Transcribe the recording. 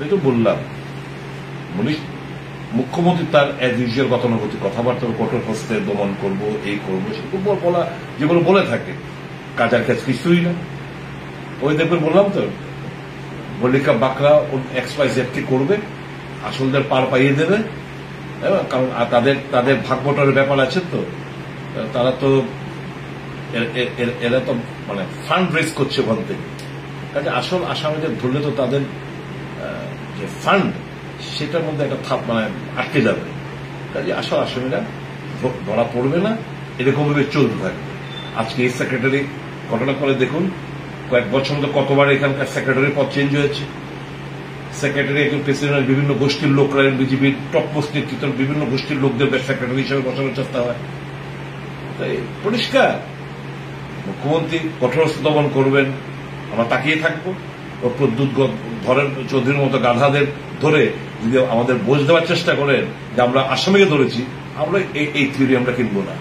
তাই তো বললাম মুখ্যমন্ত্রী তার অ্যাজ ইউজুয়াল গতানুগতিক কথাবার্তা কঠোর হস্তে দমন করবো, এই করবো, সেগুলো বলা যেগুলো বলে থাকে, কাজার কাজ কিছুই না। ওই দেখবেন বললাম তো, মল্লিকা বাকরা XYZ কে করবে, আসলদের পার পাইয়ে দেবে, কারণ তাদের ভাগবটারের ব্যাপার আছে, তো তারা তো এরা তো মানে ফান্ড রেজ করছে ওখান থেকে। কাজে আসল আসামিদের ধরলে তো তাদের যে ফান্ড সেটার মধ্যে একটা মানে আটকে যাবে। কাজে আসল আসামিরা ধরা পড়বে না, এরকম ভাবে চলতে থাকবে। আজকে এই সেক্রেটারি ঘটনা করে দেখুন, কয়েক বছর মধ্যে কতবার এখানকার সেক্রেটারি পদ চেঞ্জ হয়েছে। সেক্রেটারি একজন প্রেসিডেন্টের বিভিন্ন গোষ্ঠীর লোকরা, বিজেপির টপ মোস্ট নেতৃত্ব বিভিন্ন গোষ্ঠীর লোকদের সেক্রেটারি হিসেবে বসানোর চেষ্টা হয়। তাই পরিষ্কার মুখ্যমন্ত্রী কঠোর দমন করবেন, আমরা তাকিয়ে থাকবো। ও প্রদ্যুৎ ধরেন চৌধুরীর মতো গাধাদের ধরে যদি আমাদের বোঝ দেওয়ার চেষ্টা করেন যে আমরা আসামিকে ধরেছি, আমরা এই থিওরি আমরা কিনবো না।